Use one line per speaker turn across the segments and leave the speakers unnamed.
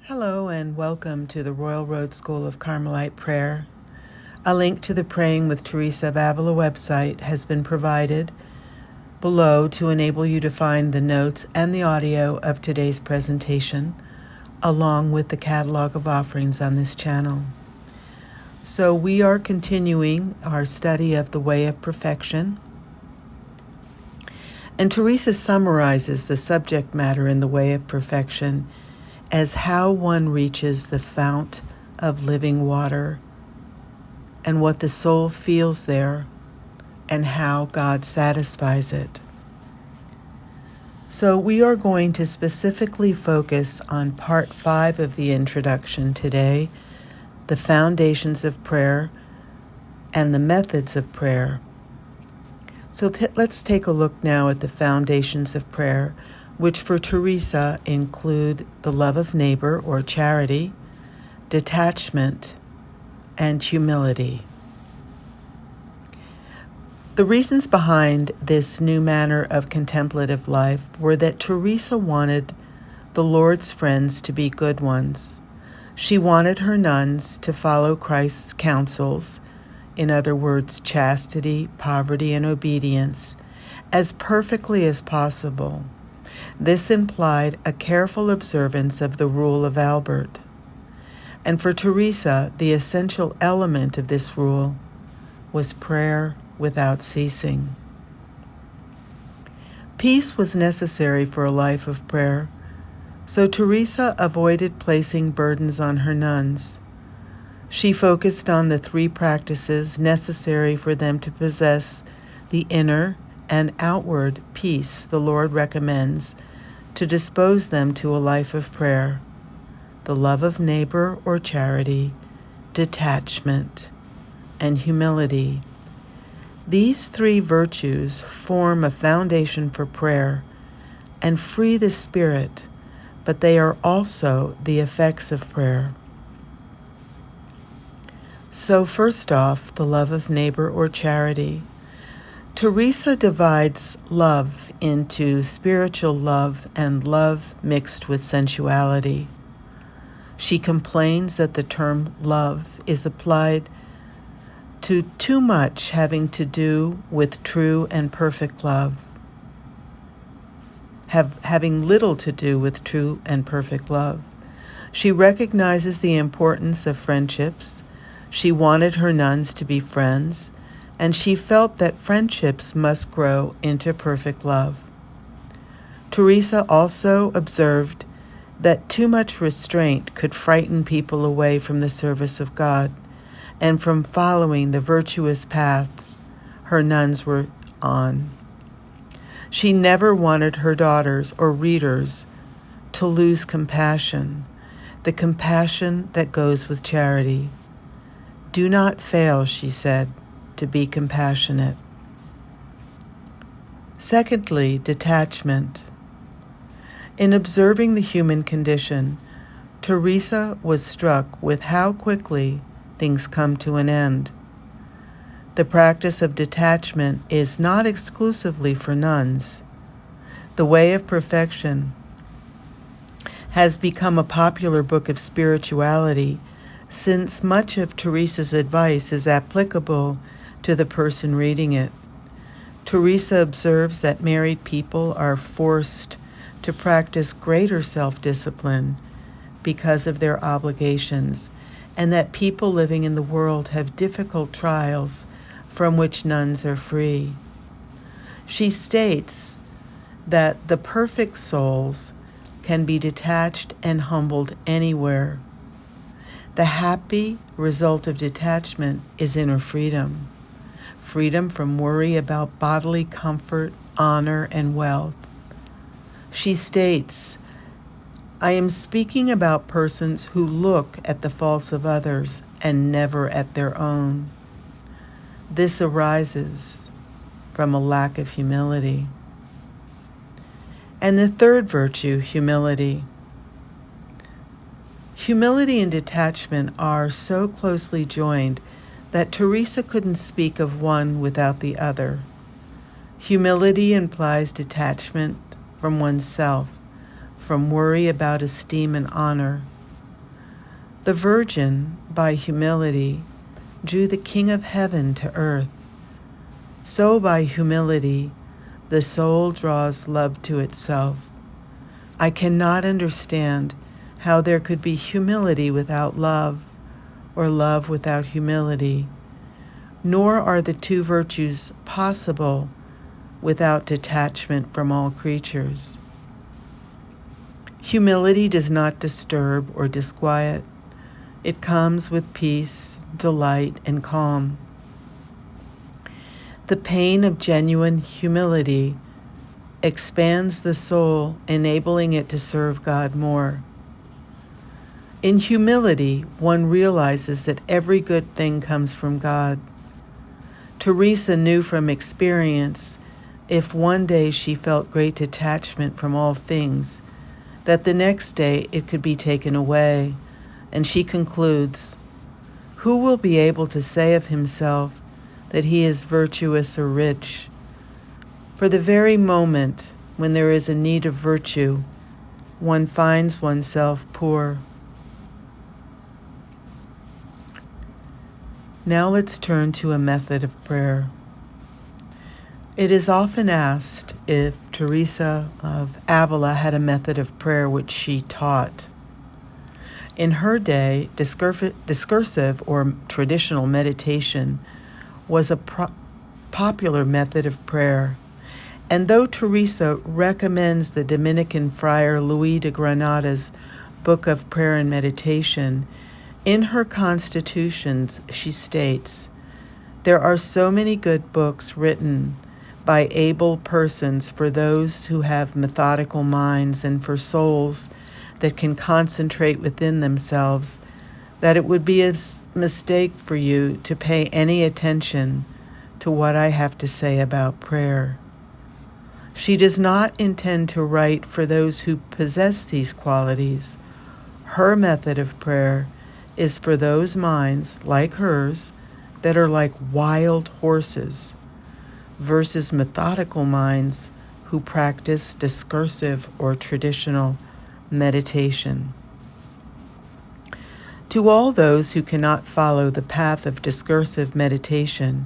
Hello and welcome to the Royal Road School of Carmelite Prayer. A link to the Praying with Teresa of Avila website has been provided below to enable you to find the notes and the audio of today's presentation, along with the catalog of offerings on this channel. So we are continuing our study of the Way of Perfection. And Teresa summarizes the subject matter in the Way of Perfection as how one reaches the fount of living water and what the soul feels there and how God satisfies it. So we are going to specifically focus on part 5 of the introduction today, the foundations of prayer and the methods of prayer. So let's take a look now at the foundations of prayer, which for Teresa include the love of neighbor or charity, detachment, and humility. The reasons behind this new manner of contemplative life were that Teresa wanted the Lord's friends to be good ones. She wanted her nuns to follow Christ's counsels, in other words, chastity, poverty, and obedience, as perfectly as possible. This implied a careful observance of the rule of Albert. And for Teresa, the essential element of this rule was prayer without ceasing. Peace was necessary for a life of prayer, so Teresa avoided placing burdens on her nuns. She focused on the 3 practices necessary for them to possess the inner and outward peace the Lord recommends to dispose them to a life of prayer: the love of neighbor or charity, detachment, and humility. These 3 virtues form a foundation for prayer and free the spirit, but they are also the effects of prayer. So first off, the love of neighbor or charity. Teresa divides love into spiritual love and love mixed with sensuality. She complains that the term love is applied to too much having to do with true and perfect love, having little to do with true and perfect love. She recognizes the importance of friendships. She wanted her nuns to be friends, and she felt that friendships must grow into perfect love. Teresa also observed that too much restraint could frighten people away from the service of God and from following the virtuous paths her nuns were on. She never wanted her daughters or readers to lose compassion, the compassion that goes with charity. Do not fail, she said, to be compassionate. Secondly, detachment. In observing the human condition, Teresa was struck with how quickly things come to an end. The practice of detachment is not exclusively for nuns. The Way of Perfection has become a popular book of spirituality since much of Teresa's advice is applicable to the person reading it. Teresa observes that married people are forced to practice greater self-discipline because of their obligations, and that people living in the world have difficult trials from which nuns are free. She states that the perfect souls can be detached and humbled anywhere. The happy result of detachment is inner freedom. Freedom from worry about bodily comfort, honor, and wealth. She states, I am speaking about persons who look at the faults of others and never at their own. This arises from a lack of humility. And the third virtue, humility. Humility and detachment are so closely joined that Teresa couldn't speak of one without the other. Humility implies detachment from oneself, from worry about esteem and honor. The Virgin, by humility, drew the King of Heaven to earth. So by humility, the soul draws love to itself. I cannot understand how there could be humility without love, or love without humility, nor are the two virtues possible without detachment from all creatures. Humility does not disturb or disquiet. It comes with peace, delight, and calm. The pain of genuine humility expands the soul, enabling it to serve God more. In humility, one realizes that every good thing comes from God. Teresa knew from experience, if one day she felt great detachment from all things, that the next day it could be taken away. And she concludes, "Who will be able to say of himself that he is virtuous or rich? For the very moment when there is a need of virtue, one finds oneself poor." Now let's turn to a method of prayer. It is often asked if Teresa of Avila had a method of prayer which she taught. In her day, discursive or traditional meditation was a popular method of prayer. And though Teresa recommends the Dominican friar Luis de Granada's Book of Prayer and Meditation, in her constitutions she states, "There are so many good books written by able persons for those who have methodical minds and for souls that can concentrate within themselves, that it would be a mistake for you to pay any attention to what I have to say about prayer." She does not intend to write for those who possess these qualities. Her method of prayer is for those minds, like hers, that are like wild horses, versus methodical minds who practice discursive or traditional meditation. To all those who cannot follow the path of discursive meditation,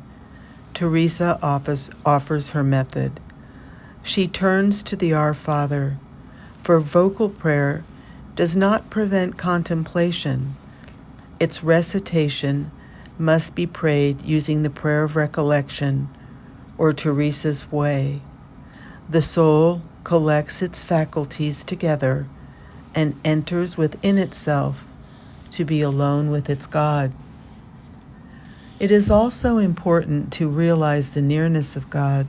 Teresa offers her method. She turns to the Our Father, for vocal prayer does not prevent contemplation. Its recitation must be prayed using the prayer of recollection, or Teresa's way. The soul collects its faculties together and enters within itself to be alone with its God. It is also important to realize the nearness of God.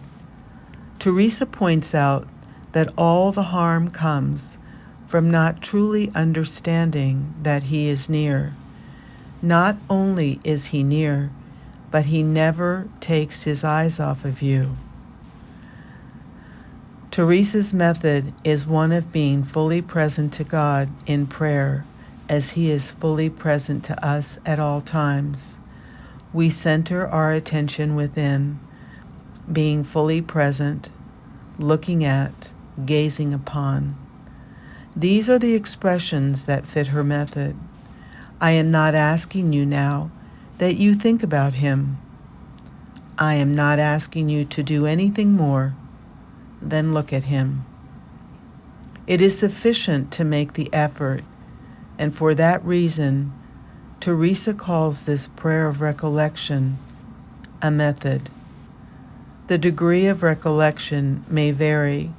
Teresa points out that all the harm comes from not truly understanding that He is near. Not only is He near, but He never takes His eyes off of you. Teresa's method is one of being fully present to God in prayer, as He is fully present to us at all times. We center our attention within, being fully present, looking at, gazing upon. These are the expressions that fit her method. I am not asking you now that you think about Him. I am not asking you to do anything more than look at Him. It is sufficient to make the effort, and for that reason, Teresa calls this prayer of recollection a method. The degree of recollection may vary,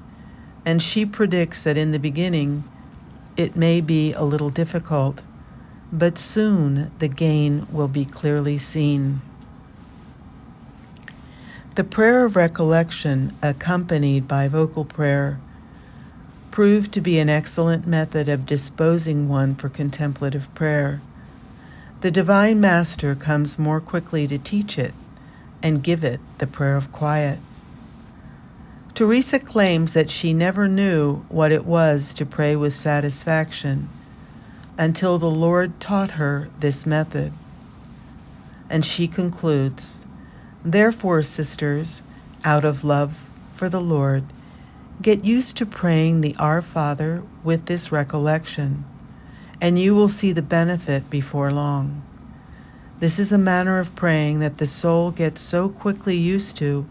and she predicts that in the beginning it may be a little difficult, but soon the gain will be clearly seen. The prayer of recollection, accompanied by vocal prayer, proved to be an excellent method of disposing one for contemplative prayer. The Divine Master comes more quickly to teach it and give it the prayer of quiet. Teresa claims that she never knew what it was to pray with satisfaction until the Lord taught her this method. And she concludes, "Therefore, sisters, out of love for the Lord, get used to praying the Our Father with this recollection, and you will see the benefit before long. This is a manner of praying that the soul gets so quickly used to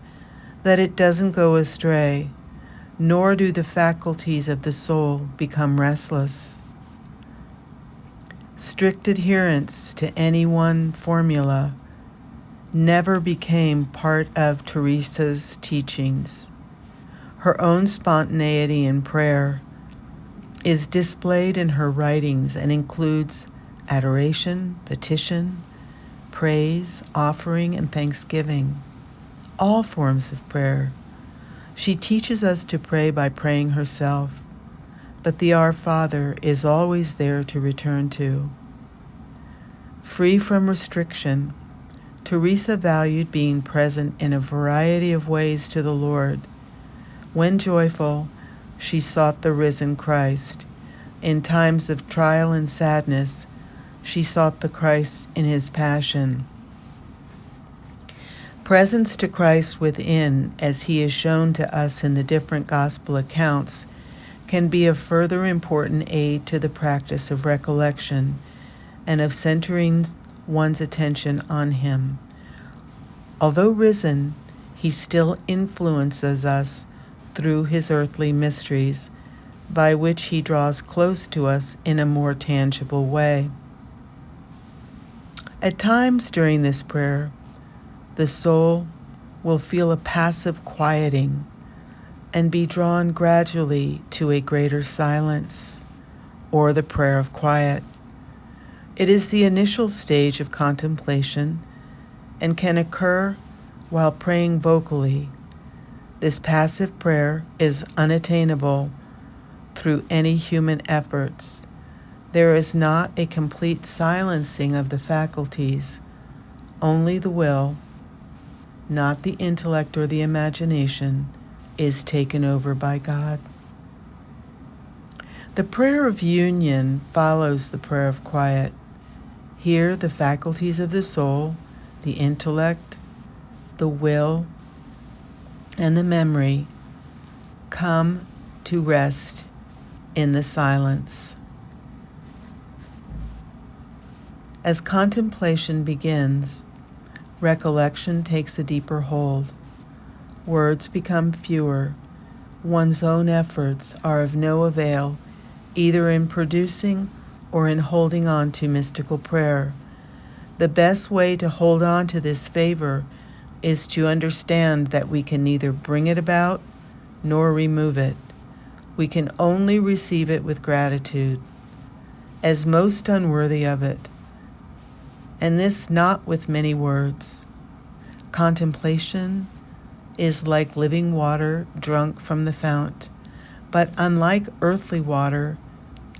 that it doesn't go astray, nor do the faculties of the soul become restless. Strict adherence to any one formula never became part of Teresa's teachings. Her own spontaneity in prayer is displayed in her writings and includes adoration, petition, praise, offering, and thanksgiving, all forms of prayer. She teaches us to pray by praying herself, but the Our Father is always there to return to. Free from restriction, Teresa valued being present in a variety of ways to the Lord. When joyful, she sought the risen Christ. In times of trial and sadness, she sought the Christ in his passion. Presence to Christ within, as he is shown to us in the different gospel accounts, can be a further important aid to the practice of recollection and of centering one's attention on him. Although risen, he still influences us through his earthly mysteries, by which he draws close to us in a more tangible way. At times during this prayer, the soul will feel a passive quieting and be drawn gradually to a greater silence, or the prayer of quiet. It is the initial stage of contemplation and can occur while praying vocally. This passive prayer is unattainable through any human efforts. There is not a complete silencing of the faculties. Only the will, not the intellect or the imagination, is taken over by God. The prayer of union follows the prayer of quiet. Here, the faculties of the soul, the intellect, the will, and the memory come to rest in the silence. As contemplation begins, recollection takes a deeper hold. Words become fewer. One's own efforts are of no avail, either in producing or in holding on to mystical prayer. The best way to hold on to this favor is to understand that we can neither bring it about nor remove it. We can only receive it with gratitude, as most unworthy of it, and this not with many words. Contemplation is like living water drunk from the fount, but unlike earthly water,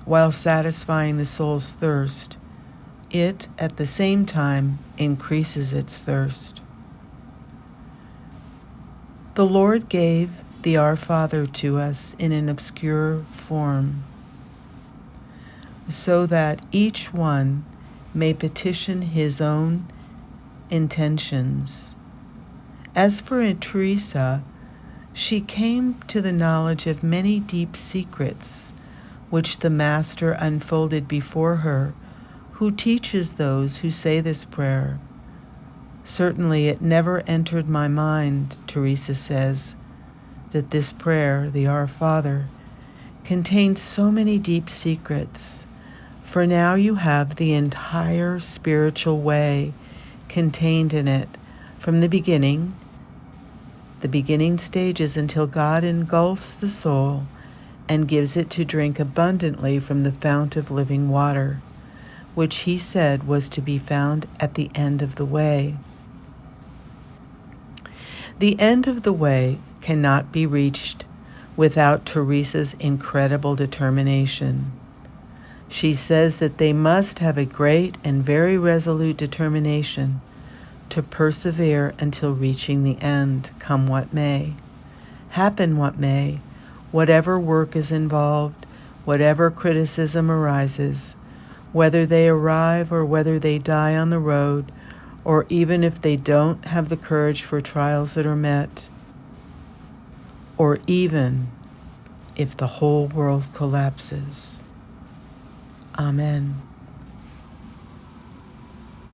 while satisfying the soul's thirst, it at the same time increases its thirst. The Lord gave the Our Father to us in an obscure form, so that each one may petition his own intentions. As for Teresa, she came to the knowledge of many deep secrets which the Master unfolded before her, who teaches those who say this prayer. Certainly it never entered my mind, Teresa says, that this prayer, the Our Father, contains so many deep secrets. For now you have the entire spiritual way contained in it, from the beginning stages until God engulfs the soul and gives it to drink abundantly from the fount of living water, which he said was to be found at the end of the way. The end of the way cannot be reached without Teresa's incredible determination. She says that they must have a great and very resolute determination to persevere until reaching the end, come what may, happen what may, whatever work is involved, whatever criticism arises, whether they arrive or whether they die on the road, or even if they don't have the courage for trials that are met, or even if the whole world collapses. Amen.